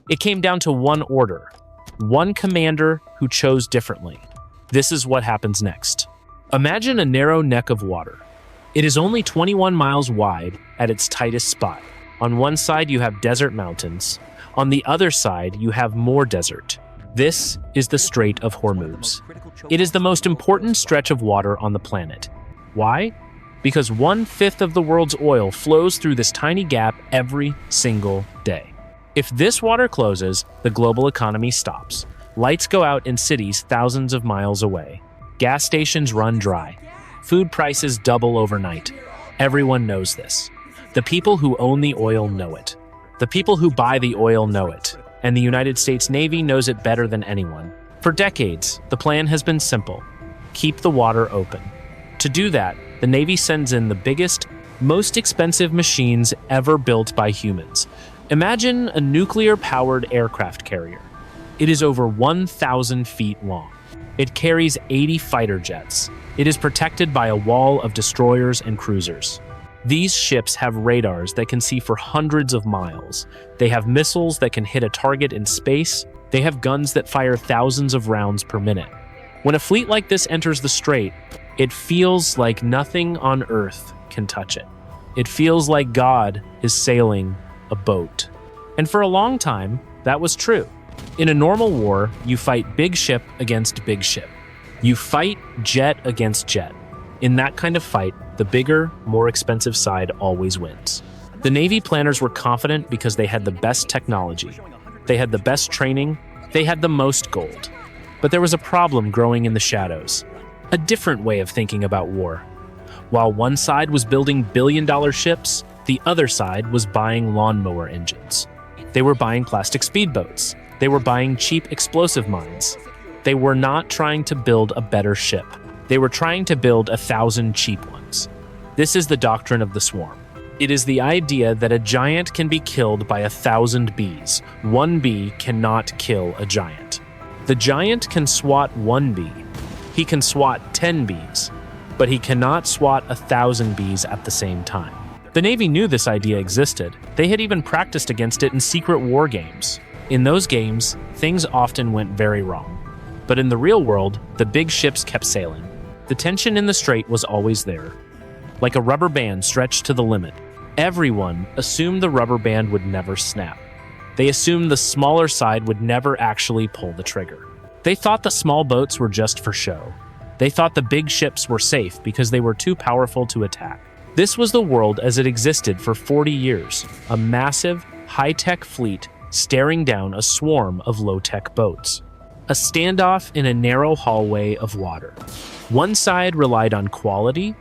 It came down to one order, one commander who chose differently. This is what happens next. Imagine a narrow neck of water. It is only 21 miles wide at its tightest spot. On one side, you have desert mountains. On the other side, you have more desert. This is the Strait of Hormuz. It is the most important stretch of water on the planet. Why? Because 1/5 of the world's oil flows through this tiny gap every single day. If this water closes, the global economy stops. Lights go out in cities thousands of miles away. Gas stations run dry. Food prices double overnight. Everyone knows this. The people who own the oil know it. The people who buy the oil know it. And the United States Navy knows it better than anyone. For decades, the plan has been simple. Keep the water open. To do that, the Navy sends in the biggest, most expensive machines ever built by humans. Imagine a nuclear-powered aircraft carrier. It is over 1,000 feet long. It carries 80 fighter jets. It is protected by a wall of destroyers and cruisers. These ships have radars that can see for hundreds of miles. They have missiles that can hit a target in space. They have guns that fire thousands of rounds per minute. When a fleet like this enters the strait, it feels like nothing on Earth can touch it. It feels like God is sailing a boat. And for a long time, that was true. In a normal war, you fight big ship against big ship. You fight jet against jet. In that kind of fight, the bigger, more expensive side always wins. The Navy planners were confident because they had the best technology. They had the best training. They had the most gold. But there was a problem growing in the shadows. A different way of thinking about war. While one side was building billion-dollar ships, the other side was buying lawnmower engines. They were buying plastic speedboats. They were buying cheap explosive mines. They were not trying to build a better ship. They were trying to build 1,000 cheap ones. This is the doctrine of the swarm. It is the idea that a giant can be killed by 1,000 bees. One bee cannot kill a giant. The giant can swat one bee. He can swat 10 bees, but he cannot swat 1,000 bees at the same time. The Navy knew this idea existed. They had even practiced against it in secret war games. In those games, things often went very wrong. But in the real world, the big ships kept sailing. The tension in the strait was always there, like a rubber band stretched to the limit. Everyone assumed the rubber band would never snap. They assumed the smaller side would never actually pull the trigger. They thought the small boats were just for show. They thought the big ships were safe because they were too powerful to attack. This was the world as it existed for 40 years, a massive, high-tech fleet staring down a swarm of low-tech boats. A standoff in a narrow hallway of water. One side relied on quality,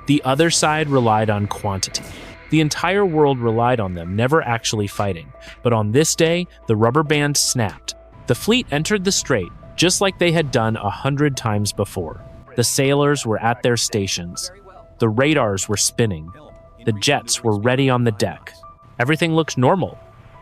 the other side relied on quantity. The entire world relied on them never actually fighting, but on this day, the rubber band snapped. The fleet entered the strait, just like they had done 100 times before. The sailors were at their stations. The radars were spinning. The jets were ready on the deck. Everything looked normal,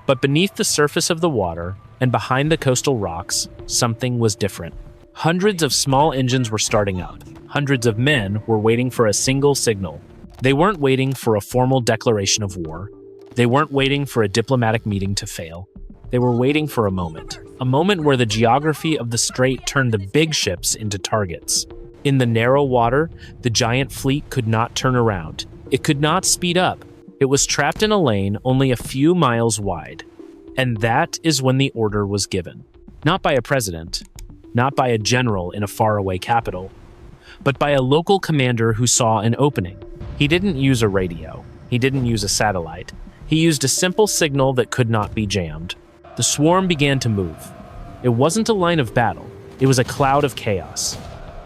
but beneath the surface of the water, and behind the coastal rocks, something was different. Hundreds of small engines were starting up. Hundreds of men were waiting for a single signal. They weren't waiting for a formal declaration of war. They weren't waiting for a diplomatic meeting to fail. They were waiting for a moment where the geography of the strait turned the big ships into targets. In the narrow water, the giant fleet could not turn around. It could not speed up. It was trapped in a lane only a few miles wide. And that is when the order was given. Not by a president, not by a general in a faraway capital, but by a local commander who saw an opening. He didn't use a radio. He didn't use a satellite. He used a simple signal that could not be jammed. The swarm began to move. It wasn't a line of battle. It was a cloud of chaos.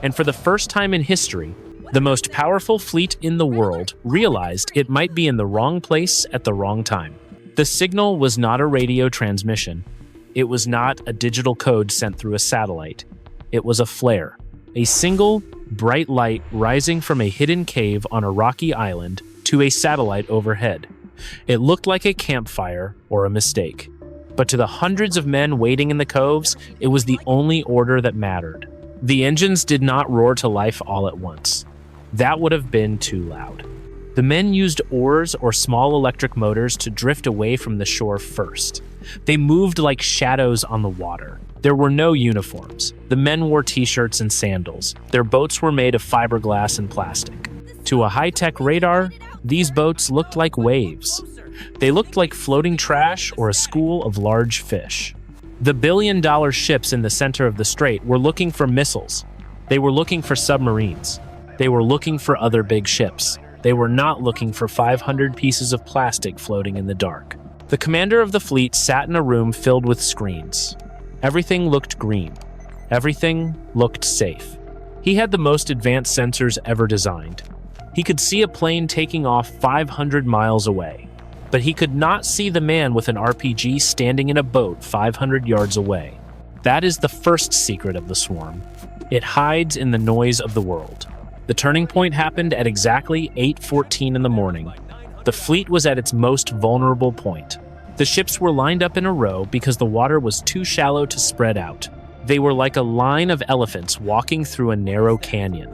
And for the first time in history, the most powerful fleet in the world realized it might be in the wrong place at the wrong time. The signal was not a radio transmission. It was not a digital code sent through a satellite. It was a flare, a single, bright light rising from a hidden cave on a rocky island to a satellite overhead. It looked like a campfire or a mistake. But to the hundreds of men waiting in the coves, it was the only order that mattered. The engines did not roar to life all at once. That would have been too loud. The men used oars or small electric motors to drift away from the shore first. They moved like shadows on the water. There were no uniforms. The men wore t-shirts and sandals. Their boats were made of fiberglass and plastic. To a high-tech radar, these boats looked like waves. They looked like floating trash or a school of large fish. The billion-dollar ships in the center of the strait were looking for missiles. They were looking for submarines. They were looking for other big ships. They were not looking for 500 pieces of plastic floating in the dark. The commander of the fleet sat in a room filled with screens. Everything looked green. Everything looked safe. He had the most advanced sensors ever designed. He could see a plane taking off 500 miles away, but he could not see the man with an RPG standing in a boat 500 yards away. That is the first secret of the swarm. It hides in the noise of the world. The turning point happened at exactly 8:14 in the morning. The fleet was at its most vulnerable point. The ships were lined up in a row because the water was too shallow to spread out. They were like a line of elephants walking through a narrow canyon.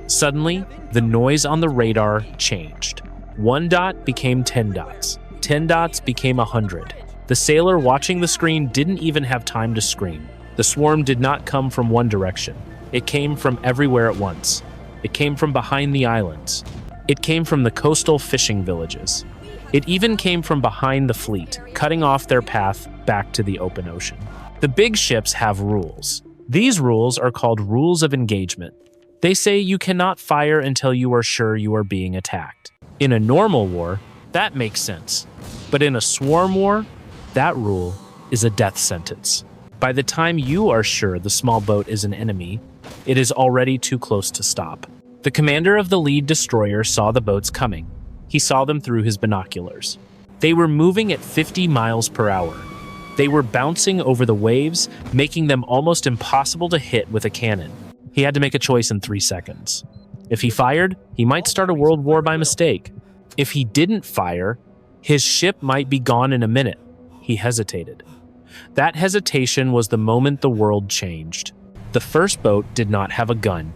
Suddenly, the noise on the radar changed. 1 dot became 10 dots. 10 dots became 100. The sailor watching the screen didn't even have time to scream. The swarm did not come from one direction. It came from everywhere at once. It came from behind the islands. It came from the coastal fishing villages. It even came from behind the fleet, cutting off their path back to the open ocean. The big ships have rules. These rules are called rules of engagement. They say you cannot fire until you are sure you are being attacked. In a normal war, that makes sense. But in a swarm war, that rule is a death sentence. By the time you are sure the small boat is an enemy, it is already too close to stop. The commander of the lead destroyer saw the boats coming. He saw them through his binoculars. They were moving at 50 miles per hour. They were bouncing over the waves, making them almost impossible to hit with a cannon. He had to make a choice in 3 seconds. If he fired, he might start a world war by mistake. If he didn't fire, his ship might be gone in a minute. He hesitated. That hesitation was the moment the world changed. The first boat did not have a gun.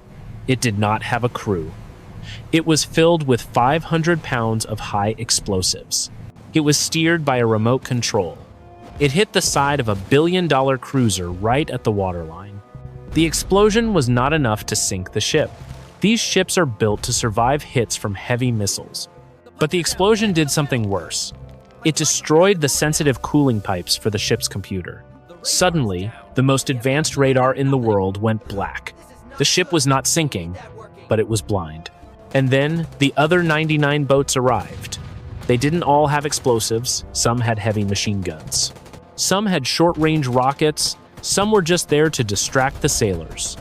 It did not have a crew. It was filled with 500 pounds of high explosives. It was steered by a remote control. It hit the side of a billion-dollar cruiser right at the waterline. The explosion was not enough to sink the ship. These ships are built to survive hits from heavy missiles. But the explosion did something worse. It destroyed the sensitive cooling pipes for the ship's computer. Suddenly, the most advanced radar in the world went black. The ship was not sinking, but it was blind. And then, the other 99 boats arrived. They didn't all have explosives. Some had heavy machine guns. Some had short-range rockets. Some were just there to distract the sailors.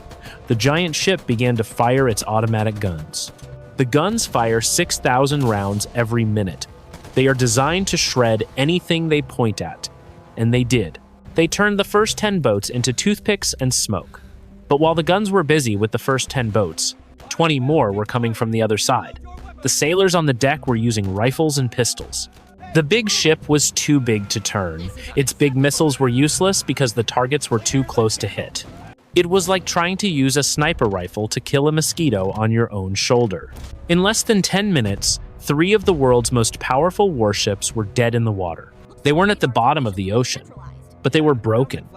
The giant ship began to fire its automatic guns. The guns fire 6,000 rounds every minute. They are designed to shred anything they point at. And they did. They turned the first 10 boats into toothpicks and smoke. But while the guns were busy with the first 10 boats, 20 more were coming from the other side. The sailors on the deck were using rifles and pistols. The big ship was too big to turn. Its big missiles were useless because the targets were too close to hit. It was like trying to use a sniper rifle to kill a mosquito on your own shoulder. In less than 10 minutes, 3 of the world's most powerful warships were dead in the water. They weren't at the bottom of the ocean, but they were broken.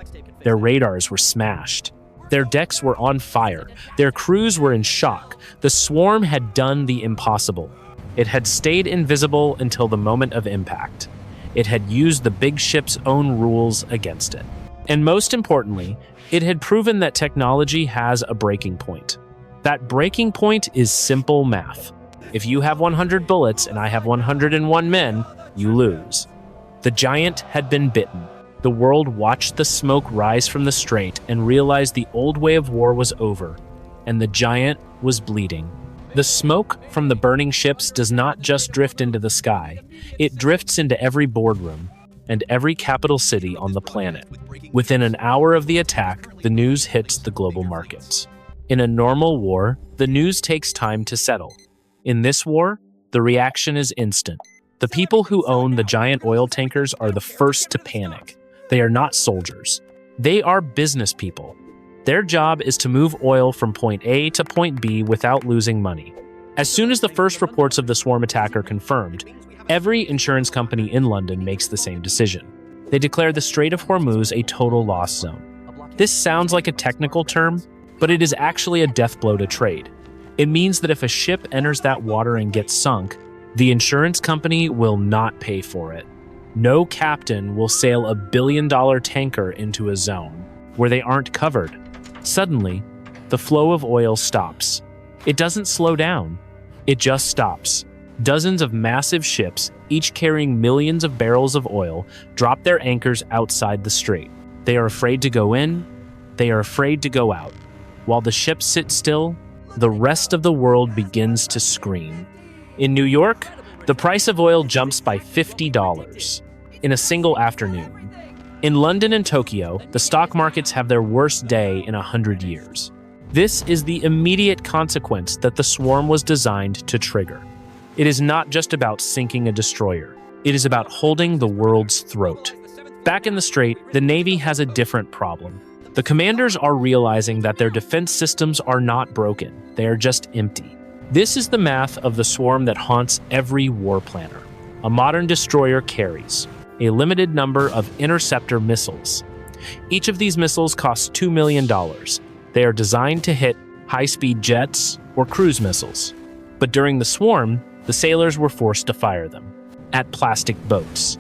Their radars were smashed. Their decks were on fire. Their crews were in shock. The swarm had done the impossible. It had stayed invisible until the moment of impact. It had used the big ship's own rules against it. And most importantly, it had proven that technology has a breaking point. That breaking point is simple math. If you have 100 bullets and I have 101 men, you lose. The giant had been bitten. The world watched the smoke rise from the strait and realized the old way of war was over, and the giant was bleeding. The smoke from the burning ships does not just drift into the sky. It drifts into every boardroom and every capital city on the planet. Within an hour of the attack, the news hits the global markets. In a normal war, the news takes time to settle. In this war, the reaction is instant. The people who own the giant oil tankers are the first to panic. They are not soldiers. They are business people. Their job is to move oil from point A to point B without losing money. As soon as the first reports of the swarm attack are confirmed, every insurance company in London makes the same decision. They declare the Strait of Hormuz a total loss zone. This sounds like a technical term, but it is actually a death blow to trade. It means that if a ship enters that water and gets sunk, the insurance company will not pay for it. No captain will sail a billion-dollar tanker into a zone where they aren't covered. Suddenly, the flow of oil stops. It doesn't slow down. It just stops. Dozens of massive ships, each carrying millions of barrels of oil, drop their anchors outside the strait. They are afraid to go in. They are afraid to go out. While the ships sit still, the rest of the world begins to scream. In New York, the price of oil jumps by $50 in a single afternoon. In London and Tokyo, the stock markets have their worst day in 100 years. This is the immediate consequence that the swarm was designed to trigger. It is not just about sinking a destroyer. It is about holding the world's throat. Back in the Strait, the Navy has a different problem. The commanders are realizing that their defense systems are not broken. They are just empty. This is the math of the swarm that haunts every war planner. A modern destroyer carries a limited number of interceptor missiles. Each of these missiles costs $2 million. They are designed to hit high-speed jets or cruise missiles. But during the swarm, the sailors were forced to fire them at plastic boats.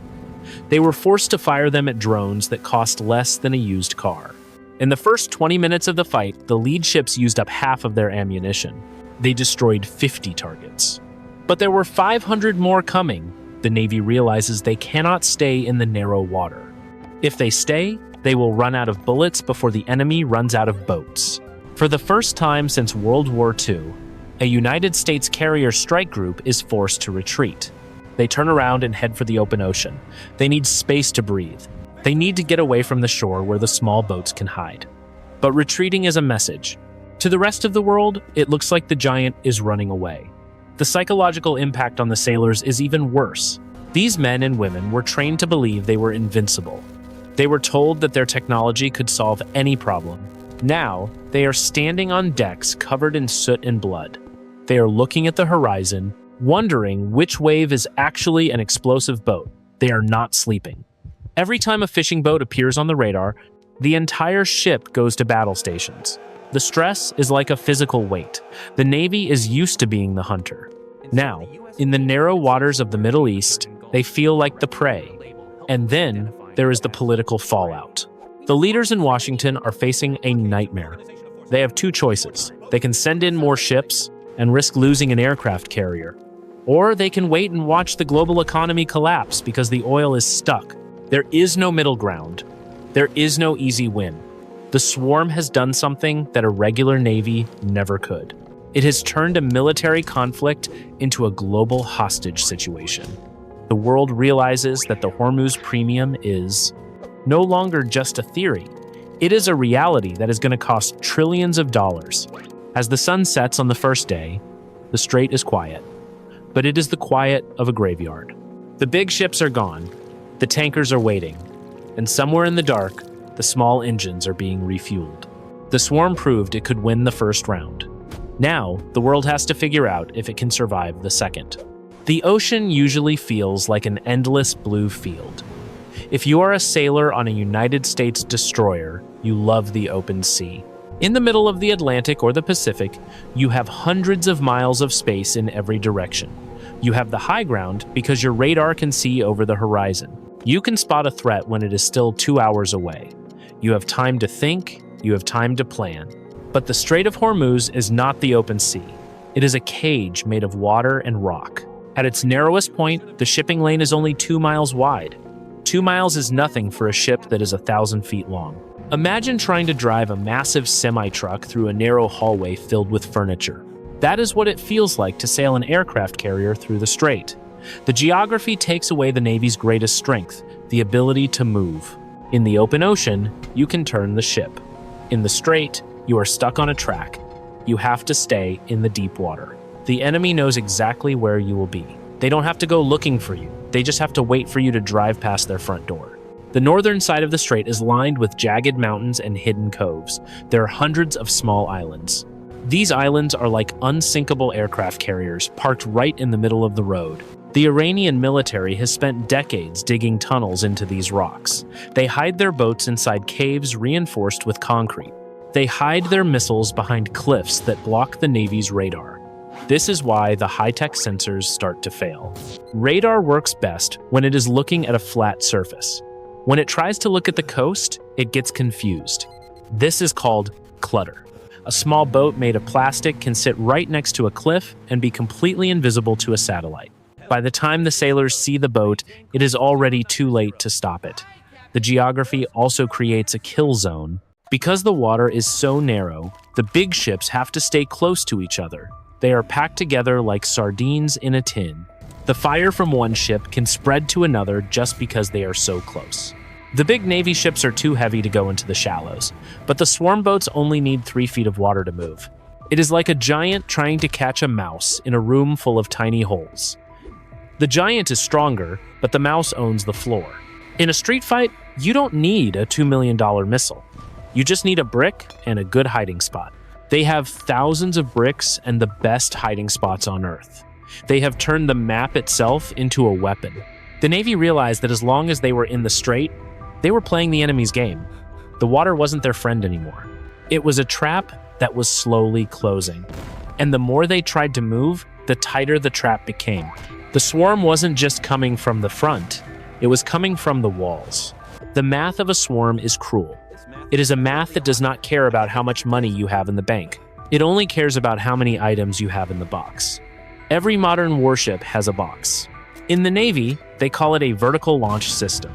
They were forced to fire them at drones that cost less than a used car. In the first 20 minutes of the fight, the lead ships used up half of their ammunition. They destroyed 50 targets. But there were 500 more coming. The Navy realizes they cannot stay in the narrow water. If they stay, they will run out of bullets before the enemy runs out of boats. For the first time since World War II, a United States carrier strike group is forced to retreat. They turn around and head for the open ocean. They need space to breathe. They need to get away from the shore where the small boats can hide. But retreating is a message. To the rest of the world, it looks like the giant is running away. The psychological impact on the sailors is even worse. These men and women were trained to believe they were invincible. They were told that their technology could solve any problem. Now, they are standing on decks covered in soot and blood. They are looking at the horizon, wondering which wave is actually an explosive boat. They are not sleeping. Every time a fishing boat appears on the radar, the entire ship goes to battle stations. The stress is like a physical weight. The Navy is used to being the hunter. Now, in the narrow waters of the Middle East, they feel like the prey. And then there is the political fallout. The leaders in Washington are facing a nightmare. They have two choices. They can send in more ships and risk losing an aircraft carrier. Or they can wait and watch the global economy collapse because the oil is stuck. There is no middle ground. There is no easy win. The swarm has done something that a regular Navy never could. It has turned a military conflict into a global hostage situation. The world realizes that the Hormuz Premium is no longer just a theory. It is a reality that is going to cost trillions of dollars. As the sun sets on the first day, the strait is quiet. But it is the quiet of a graveyard. The big ships are gone. The tankers are waiting. And somewhere in the dark, the small engines are being refueled. The swarm proved it could win the first round. Now, the world has to figure out if it can survive the second. The ocean usually feels like an endless blue field. If you are a sailor on a United States destroyer, you love the open sea. In the middle of the Atlantic or the Pacific, you have hundreds of miles of space in every direction. You have the high ground because your radar can see over the horizon. You can spot a threat when it is still 2 hours away. You have time to think, you have time to plan. But the Strait of Hormuz is not the open sea. It is a cage made of water and rock. At its narrowest point, the shipping lane is only 2 miles wide. 2 miles is nothing for a ship that is 1,000 feet long. Imagine trying to drive a massive semi-truck through a narrow hallway filled with furniture. That is what it feels like to sail an aircraft carrier through the strait. The geography takes away the Navy's greatest strength, the ability to move. In the open ocean, you can turn the ship. In the strait, you are stuck on a track. You have to stay in the deep water. The enemy knows exactly where you will be. They don't have to go looking for you. They just have to wait for you to drive past their front door. The northern side of the strait is lined with jagged mountains and hidden coves. There are hundreds of small islands. These islands are like unsinkable aircraft carriers parked right in the middle of the road. The Iranian military has spent decades digging tunnels into these rocks. They hide their boats inside caves reinforced with concrete. They hide their missiles behind cliffs that block the Navy's radar. This is why the high-tech sensors start to fail. Radar works best when it is looking at a flat surface. When it tries to look at the coast, it gets confused. This is called clutter. A small boat made of plastic can sit right next to a cliff and be completely invisible to a satellite. By the time the sailors see the boat, it is already too late to stop it. The geography also creates a kill zone. Because the water is so narrow, the big ships have to stay close to each other. They are packed together like sardines in a tin. The fire from one ship can spread to another just because they are so close. The big Navy ships are too heavy to go into the shallows, but the swarm boats only need 3 feet of water to move. It is like a giant trying to catch a mouse in a room full of tiny holes. The giant is stronger, but the mouse owns the floor. In a street fight, you don't need a $2 million missile. You just need a brick and a good hiding spot. They have thousands of bricks and the best hiding spots on Earth. They have turned the map itself into a weapon. The Navy realized that as long as they were in the strait, they were playing the enemy's game. The water wasn't their friend anymore. It was a trap that was slowly closing. And the more they tried to move, the tighter the trap became. The swarm wasn't just coming from the front, it was coming from the walls. The math of a swarm is cruel. It is a math that does not care about how much money you have in the bank. It only cares about how many items you have in the box. Every modern warship has a box. In the Navy, they call it a vertical launch system.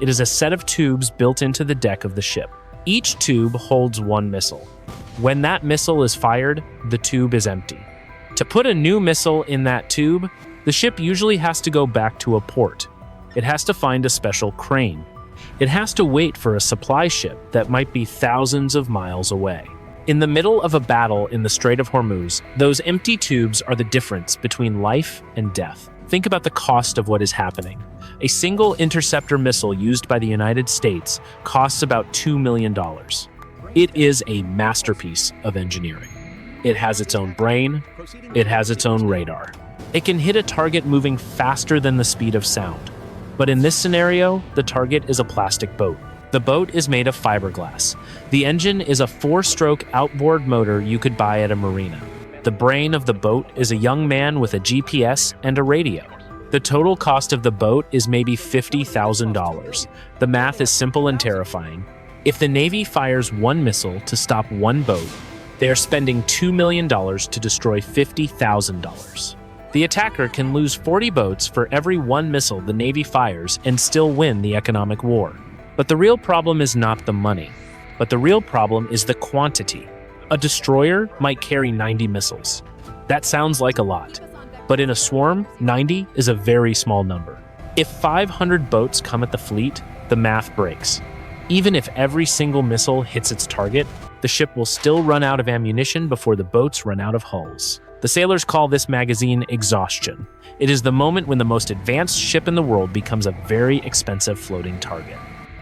It is a set of tubes built into the deck of the ship. Each tube holds one missile. When that missile is fired, the tube is empty. To put a new missile in that tube, the ship usually has to go back to a port. It has to find a special crane. It has to wait for a supply ship that might be thousands of miles away. In the middle of a battle in the Strait of Hormuz, those empty tubes are the difference between life and death. Think about the cost of what is happening. A single interceptor missile used by the United States costs about $2 million. It is a masterpiece of engineering. It has its own brain. It has its own radar. It can hit a target moving faster than the speed of sound. But in this scenario, the target is a plastic boat. The boat is made of fiberglass. The engine is a 4-stroke outboard motor you could buy at a marina. The brain of the boat is a young man with a GPS and a radio. The total cost of the boat is maybe $50,000. The math is simple and terrifying. If the Navy fires one missile to stop one boat, they are spending $2 million to destroy $50,000. The attacker can lose 40 boats for every one missile the Navy fires and still win the economic war. But the real problem is not the money, but the real problem is the quantity. A destroyer might carry 90 missiles. That sounds like a lot, but in a swarm, 90 is a very small number. If 500 boats come at the fleet, the math breaks. Even if every single missile hits its target, the ship will still run out of ammunition before the boats run out of hulls. The sailors call this magazine Exhaustion. It is the moment when the most advanced ship in the world becomes a very expensive floating target.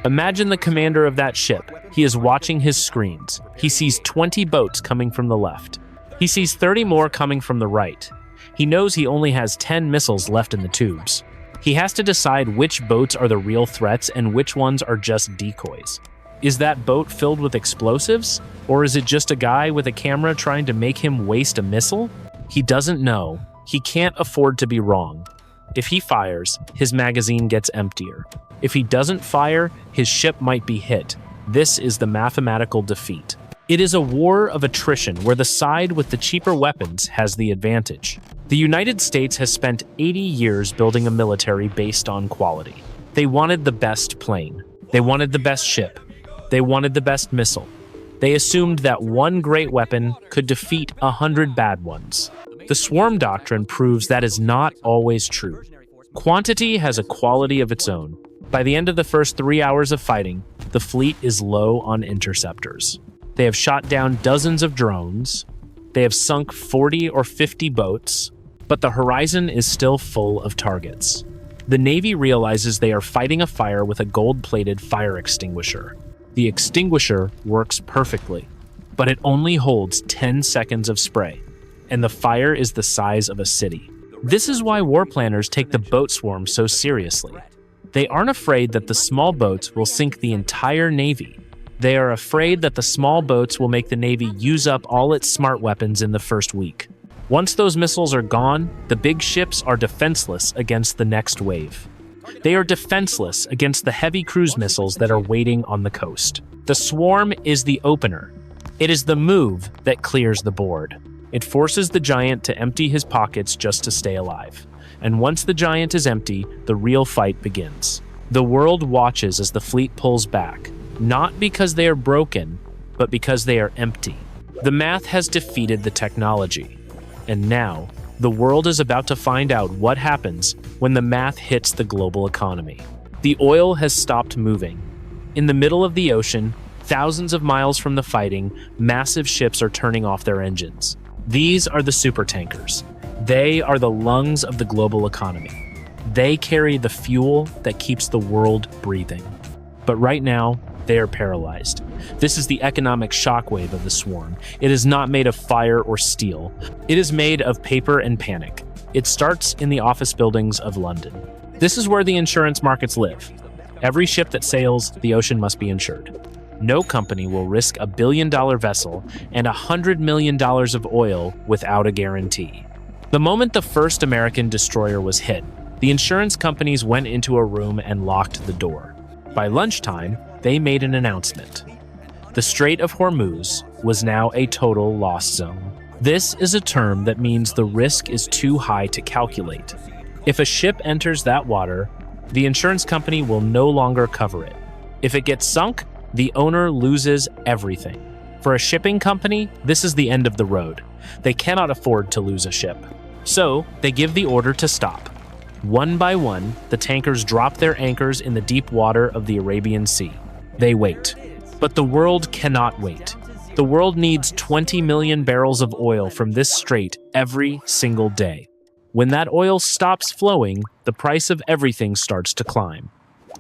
Imagine the commander of that ship. He is watching his screens. He sees 20 boats coming from the left. He sees 30 more coming from the right. He knows he only has 10 missiles left in the tubes. He has to decide which boats are the real threats and which ones are just decoys. Is that boat filled with explosives? Or is it just a guy with a camera trying to make him waste a missile? He doesn't know. He can't afford to be wrong. If he fires, his magazine gets emptier. If he doesn't fire, his ship might be hit. This is the mathematical defeat. It is a war of attrition where the side with the cheaper weapons has the advantage. The United States has spent 80 years building a military based on quality. They wanted the best plane. They wanted the best ship. They wanted the best missile. They assumed that one great weapon could defeat 100 bad ones. The swarm doctrine proves that is not always true. Quantity has a quality of its own. By the end of the first 3 hours of fighting, the fleet is low on interceptors. They have shot down dozens of drones. They have sunk 40 or 50 boats, but the horizon is still full of targets. The Navy realizes they are fighting a fire with a gold-plated fire extinguisher. The extinguisher works perfectly. but it only holds 10 seconds of spray, and the fire is the size of a city. This is why war planners take the boat swarm so seriously. They aren't afraid that the small boats will sink the entire Navy. They are afraid that the small boats will make the Navy use up all its smart weapons in the first week. Once those missiles are gone, the big ships are defenseless against the next wave. They are defenseless against the heavy cruise missiles that are waiting on the coast. The swarm is the opener. It is the move that clears the board. It forces the giant to empty his pockets just to stay alive. And once the giant is empty, the real fight begins. The world watches as the fleet pulls back, not because they are broken, but because they are empty. The math has defeated the technology. And now, the world is about to find out what happens when the math hits the global economy. The oil has stopped moving. In the middle of the ocean, thousands of miles from the fighting, massive ships are turning off their engines. These are the supertankers. They are the lungs of the global economy. They carry the fuel that keeps the world breathing. But right now, they are paralyzed. This is the economic shockwave of the swarm. It is not made of fire or steel. It is made of paper and panic. It starts in the office buildings of London. This is where the insurance markets live. Every ship that sails the ocean must be insured. No company will risk $1 billion vessel and $100 million of oil without a guarantee. The moment the first American destroyer was hit, the insurance companies went into a room and locked the door. By lunchtime, they made an announcement. The Strait of Hormuz was now a total loss zone. This is a term that means the risk is too high to calculate. If a ship enters that water, the insurance company will no longer cover it. If it gets sunk, the owner loses everything. For a shipping company, this is the end of the road. They cannot afford to lose a ship. So, they give the order to stop. One by one, the tankers drop their anchors in the deep water of the Arabian Sea. They wait. But the world cannot wait. The world needs 20 million barrels of oil from this strait every single day. When that oil stops flowing, the price of everything starts to climb.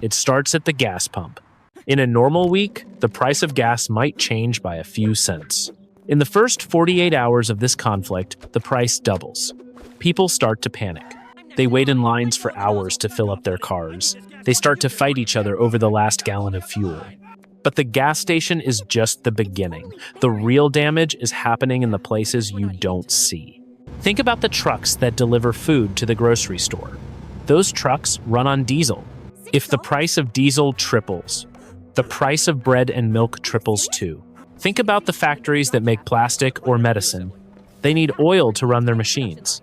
It starts at the gas pump. In a normal week, the price of gas might change by a few cents. In the first 48 hours of this conflict, the price doubles. People start to panic. They wait in lines for hours to fill up their cars. They start to fight each other over the last gallon of fuel. But the gas station is just the beginning. The real damage is happening in the places you don't see. Think about the trucks that deliver food to the grocery store. Those trucks run on diesel. If the price of diesel triples, the price of bread and milk triples too. Think about the factories that make plastic or medicine. They need oil to run their machines.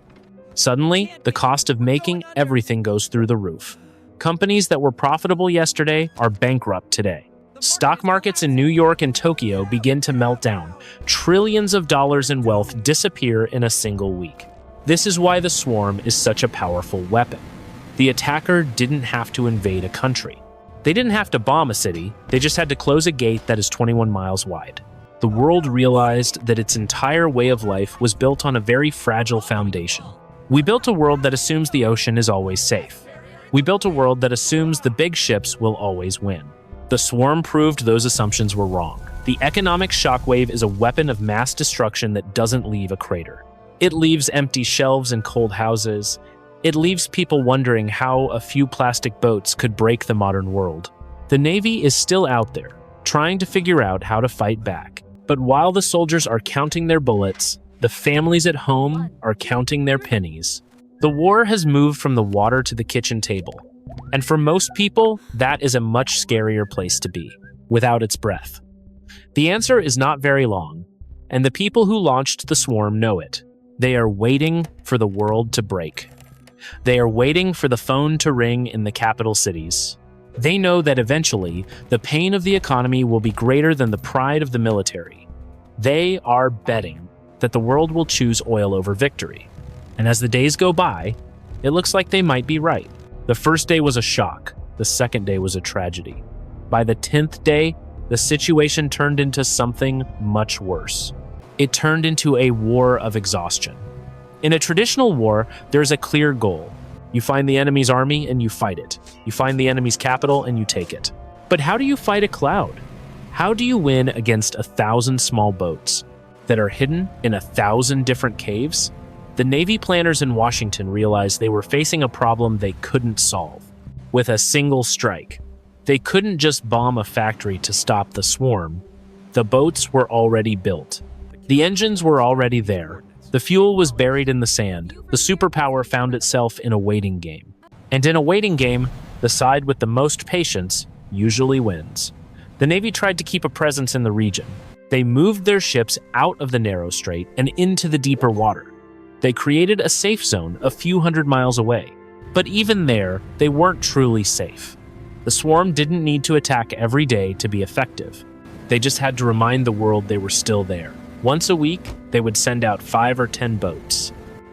Suddenly, the cost of making everything goes through the roof. Companies that were profitable yesterday are bankrupt today. Stock markets in New York and Tokyo begin to melt down. Trillions of dollars in wealth disappear in a single week. This is why the swarm is such a powerful weapon. The attacker didn't have to invade a country. They didn't have to bomb a city, they just had to close a gate that is 21 miles wide. The world realized that its entire way of life was built on a very fragile foundation. We built a world that assumes the ocean is always safe. We built a world that assumes the big ships will always win. The swarm proved those assumptions were wrong. The economic shockwave is a weapon of mass destruction that doesn't leave a crater. It leaves empty shelves and cold houses. It leaves people wondering how a few plastic boats could break the modern world. The Navy is still out there, trying to figure out how to fight back. But while the soldiers are counting their bullets, the families at home are counting their pennies. The war has moved from the water to the kitchen table. And for most people, that is a much scarier place to be, without its breath. The answer is not very long, and the people who launched the swarm know it. They are waiting for the world to break. They are waiting for the phone to ring in the capital cities. They know that eventually, the pain of the economy will be greater than the pride of the military. They are betting that the world will choose oil over victory. And as the days go by, it looks like they might be right. The first day was a shock. The second day was a tragedy. By the 10th day, the situation turned into something much worse. It turned into a war of exhaustion. In a traditional war, there's a clear goal. You find the enemy's army and you fight it. You find the enemy's capital and you take it. But how do you fight a cloud? How do you win against 1,000 small boats that are hidden in 1,000 different caves? The Navy planners in Washington realized they were facing a problem they couldn't solve with a single strike. They couldn't just bomb a factory to stop the swarm. The boats were already built. The engines were already there. The fuel was buried in the sand. The superpower found itself in a waiting game. And in a waiting game, the side with the most patience usually wins. The Navy tried to keep a presence in the region. They moved their ships out of the narrow strait and into the deeper water. They created a safe zone a few hundred miles away. But even there, they weren't truly safe. The swarm didn't need to attack every day to be effective. They just had to remind the world they were still there. Once a week, they would send out 5 or 10 boats.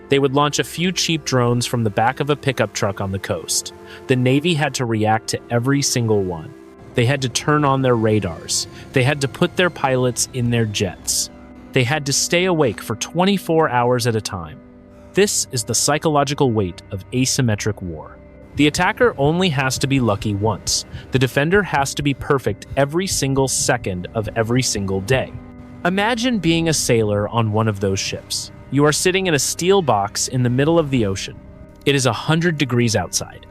They would launch a few cheap drones from the back of a pickup truck on the coast. The Navy had to react to every single one. They had to turn on their radars. They had to put their pilots in their jets. They had to stay awake for 24 hours at a time. This is the psychological weight of asymmetric war. The attacker only has to be lucky once. The defender has to be perfect every single second of every single day. Imagine being a sailor on one of those ships. You are sitting in a steel box in the middle of the ocean. It is 100 degrees outside.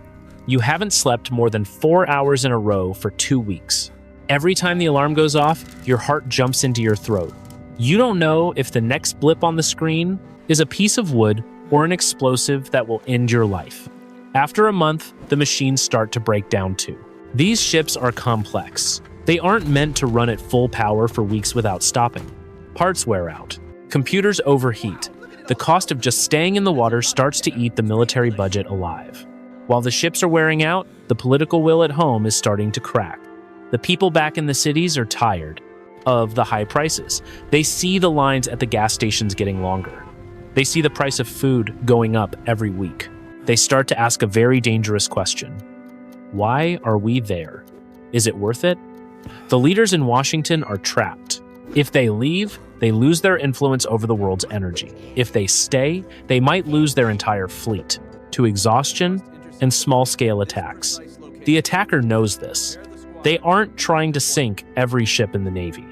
You haven't slept more than 4 hours in a row for 2 weeks. Every time the alarm goes off, your heart jumps into your throat. You don't know if the next blip on the screen is a piece of wood or an explosive that will end your life. After a month, the machines start to break down too. These ships are complex. They aren't meant to run at full power for weeks without stopping. Parts wear out. Computers overheat. The cost of just staying in the water starts to eat the military budget alive. While the ships are wearing out, the political will at home is starting to crack. The people back in the cities are tired of the high prices. They see the lines at the gas stations getting longer. They see the price of food going up every week. They start to ask a very dangerous question. Why are we there? Is it worth it? The leaders in Washington are trapped. If they leave, they lose their influence over the world's energy. If they stay, they might lose their entire fleet to exhaustion and small-scale attacks. The attacker knows this. They aren't trying to sink every ship in the Navy.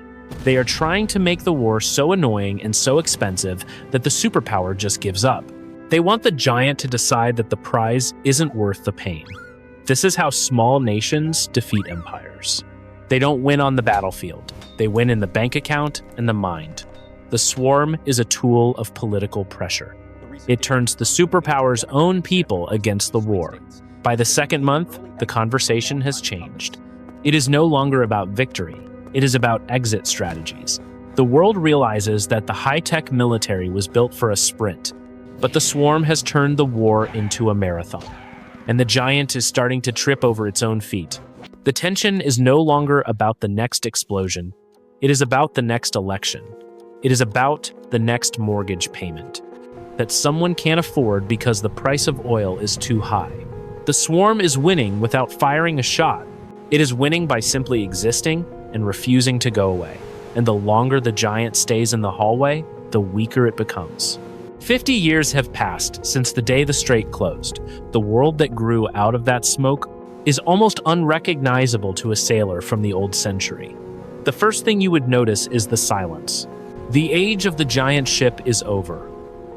They are trying to make the war so annoying and so expensive that the superpower just gives up. They want the giant to decide that the prize isn't worth the pain. This is how small nations defeat empires. They don't win on the battlefield. They win in the bank account and the mind. The swarm is a tool of political pressure. It turns the superpower's own people against the war. By the second month, the conversation has changed. It is no longer about victory. It is about exit strategies. The world realizes that the high-tech military was built for a sprint, but the swarm has turned the war into a marathon, and the giant is starting to trip over its own feet. The tension is no longer about the next explosion. It is about the next election. It is about the next mortgage payment that someone can't afford because the price of oil is too high. The swarm is winning without firing a shot. It is winning by simply existing and refusing to go away. And the longer the giant stays in the hallway, the weaker it becomes. 50 years have passed since the day the strait closed. The world that grew out of that smoke is almost unrecognizable to a sailor from the old century. The first thing you would notice is the silence. The age of the giant ship is over.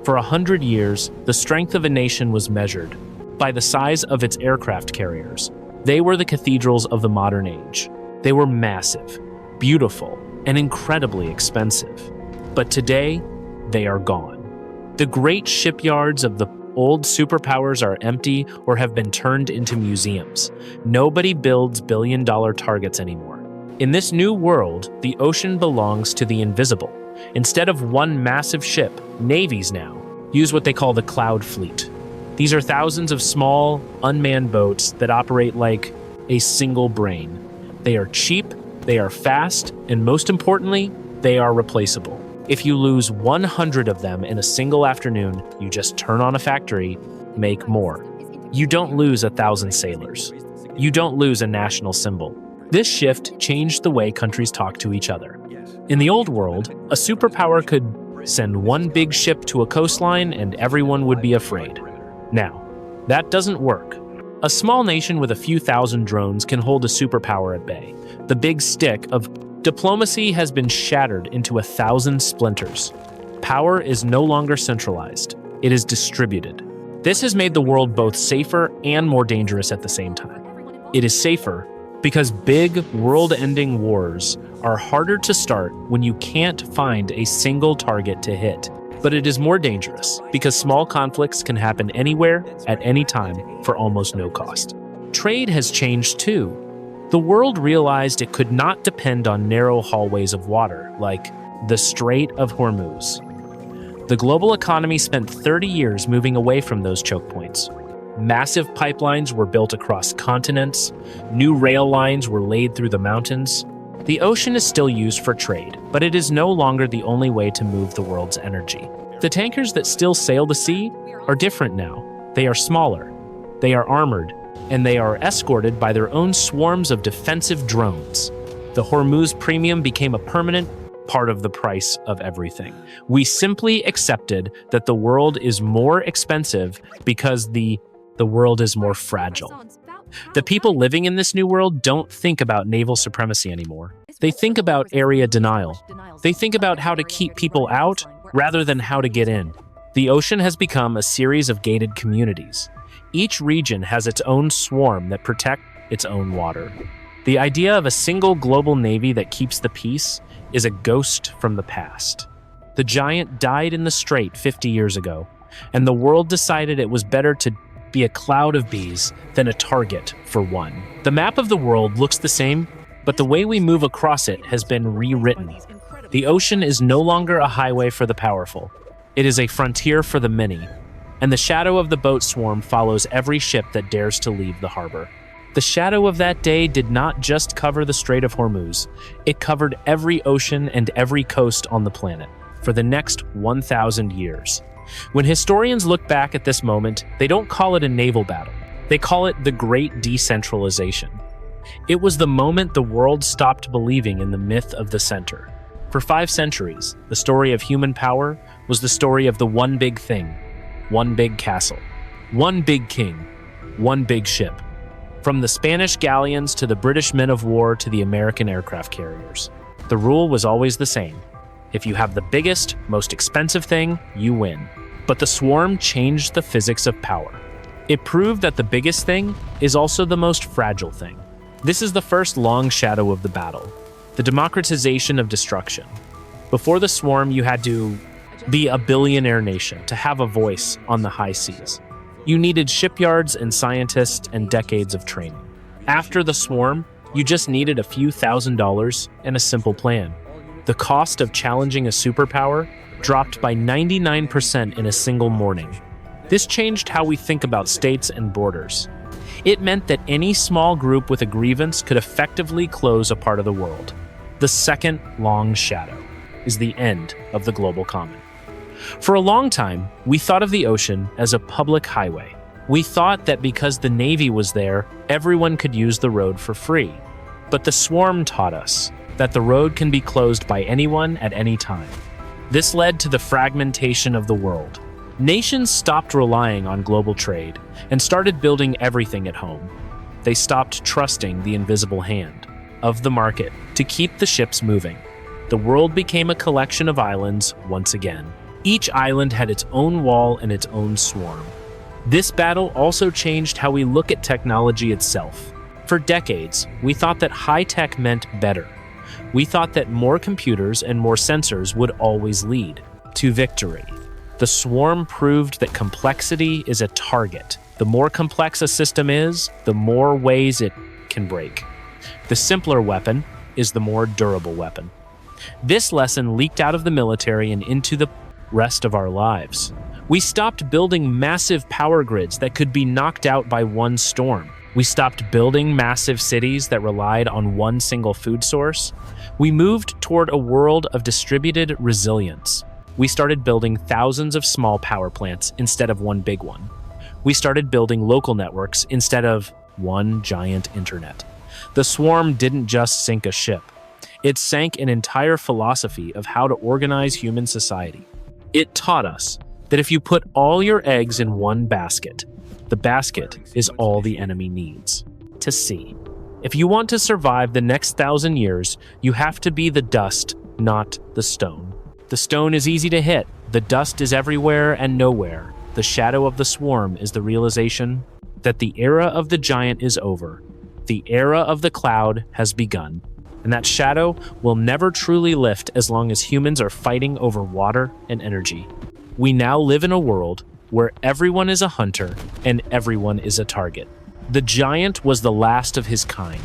For 100 years, the strength of a nation was measured by the size of its aircraft carriers. They were the cathedrals of the modern age. They were massive, beautiful, and incredibly expensive. But today, they are gone. The great shipyards of the old superpowers are empty or have been turned into museums. Nobody builds billion-dollar targets anymore. In this new world, the ocean belongs to the invisible. Instead of one massive ship, navies now use what they call the cloud fleet. These are thousands of small, unmanned boats that operate like a single brain. They are cheap, they are fast, and most importantly, they are replaceable. If you lose 100 of them in a single afternoon, you just turn on a factory, make more. You don't lose 1,000 sailors. You don't lose a national symbol. This shift changed the way countries talk to each other. In the old world, a superpower could send one big ship to a coastline and everyone would be afraid. Now, that doesn't work. A small nation with a few thousand drones can hold a superpower at bay. The big stick of Diplomacy has been shattered into 1,000 splinters. Power is no longer centralized. It is distributed. This has made the world both safer and more dangerous at the same time. It is safer because big, world-ending wars are harder to start when you can't find a single target to hit. But it is more dangerous because small conflicts can happen anywhere, at any time, for almost no cost. Trade has changed too. The world realized it could not depend on narrow hallways of water, like the Strait of Hormuz. The global economy spent 30 years moving away from those choke points. Massive pipelines were built across continents, new rail lines were laid through the mountains. The ocean is still used for trade, but it is no longer the only way to move the world's energy. The tankers that still sail the sea are different now. They are smaller, they are armored, and they are escorted by their own swarms of defensive drones. The Hormuz premium became a permanent part of the price of everything. We simply accepted that the world is more expensive because the world is more fragile. The people living in this new world don't think about naval supremacy anymore. They think about area denial. They think about how to keep people out rather than how to get in. The ocean has become a series of gated communities. Each region has its own swarm that protect its own water. The idea of a single global navy that keeps the peace is a ghost from the past. The giant died in the strait 50 years ago, and the world decided it was better to be a cloud of bees than a target for one. The map of the world looks the same, but the way we move across it has been rewritten. The ocean is no longer a highway for the powerful. It is a frontier for the many, and the shadow of the boat swarm follows every ship that dares to leave the harbor. The shadow of that day did not just cover the Strait of Hormuz. It covered every ocean and every coast on the planet for the next 1,000 years. When historians look back at this moment, they don't call it a naval battle. They call it the Great Decentralization. It was the moment the world stopped believing in the myth of the center. For 5 centuries, the story of human power was the story of the one big thing, one big castle, one big king, one big ship. From the Spanish galleons to the British men of war to the American aircraft carriers. The rule was always the same. If you have the biggest, most expensive thing, you win. But the swarm changed the physics of power. It proved that the biggest thing is also the most fragile thing. This is the first long shadow of the battle, the democratization of destruction. Before the swarm, you had to be a billionaire nation to have a voice on the high seas. You needed shipyards and scientists and decades of training. After the swarm, you just needed a few $1,000s and a simple plan. The cost of challenging a superpower dropped by 99% in a single morning. This changed how we think about states and borders. It meant that any small group with a grievance could effectively close a part of the world. The second long shadow is the end of the global common. For a long time, we thought of the ocean as a public highway. We thought that because the Navy was there, everyone could use the road for free. But the swarm taught us that the road can be closed by anyone at any time. This led to the fragmentation of the world. Nations stopped relying on global trade and started building everything at home. They stopped trusting the invisible hand of the market to keep the ships moving. The world became a collection of islands once again. Each island had its own wall and its own swarm. This battle also changed how we look at technology itself. For decades, we thought that high-tech meant better. We thought that more computers and more sensors would always lead to victory. The swarm proved that complexity is a target. The more complex a system is, the more ways it can break. The simpler weapon is the more durable weapon. This lesson leaked out of the military and into the rest of our lives. We stopped building massive power grids that could be knocked out by one storm. We stopped building massive cities that relied on one single food source. We moved toward a world of distributed resilience. We started building thousands of small power plants instead of one big one. We started building local networks instead of one giant internet. The swarm didn't just sink a ship. It sank an entire philosophy of how to organize human society. It taught us that if you put all your eggs in one basket, the basket is all the enemy needs to see. If you want to survive the next 1,000 years, you have to be the dust, not the stone. The stone is easy to hit. The dust is everywhere and nowhere. The shadow of the swarm is the realization that the era of the giant is over. The era of the cloud has begun. And that shadow will never truly lift as long as humans are fighting over water and energy. We now live in a world where everyone is a hunter and everyone is a target. The giant was the last of his kind,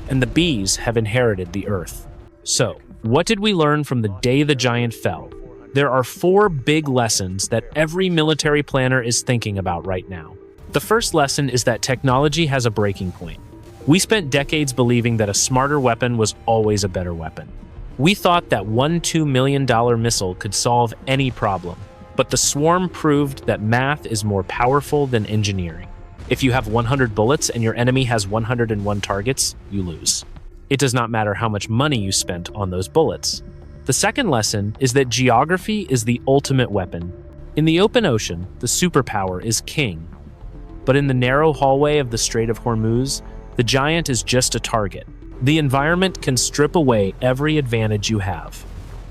and the bees have inherited the earth. So, what did we learn from the day the giant fell? There are 4 big lessons that every military planner is thinking about right now. The first lesson is that technology has a breaking point. We spent decades believing that a smarter weapon was always a better weapon. We thought that one $2 million missile could solve any problem, but the swarm proved that math is more powerful than engineering. If you have 100 bullets and your enemy has 101 targets, you lose. It does not matter how much money you spent on those bullets. The second lesson is that geography is the ultimate weapon. In the open ocean, the superpower is king. But in the narrow hallway of the Strait of Hormuz, the giant is just a target. The environment can strip away every advantage you have.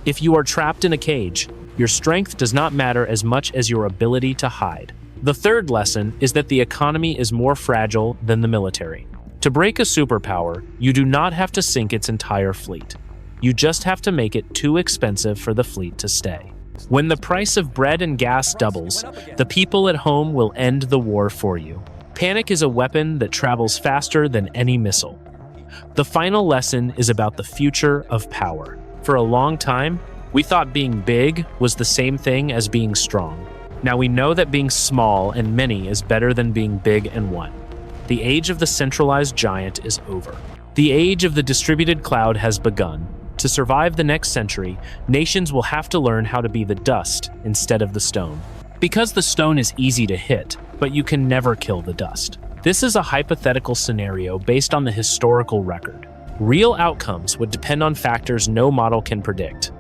If you are trapped in a cage, your strength does not matter as much as your ability to hide. The third lesson is that the economy is more fragile than the military. To break a superpower, you do not have to sink its entire fleet. You just have to make it too expensive for the fleet to stay. When the price of bread and gas doubles, the people at home will end the war for you. Panic is a weapon that travels faster than any missile. The final lesson is about the future of power. For a long time, we thought being big was the same thing as being strong. Now we know that being small and many is better than being big and one. The age of the centralized giant is over. The age of the distributed cloud has begun. To survive the next century, nations will have to learn how to be the dust instead of the stone. Because the stone is easy to hit, but you can never kill the dust. This is a hypothetical scenario based on the historical record. Real outcomes would depend on factors no model can predict.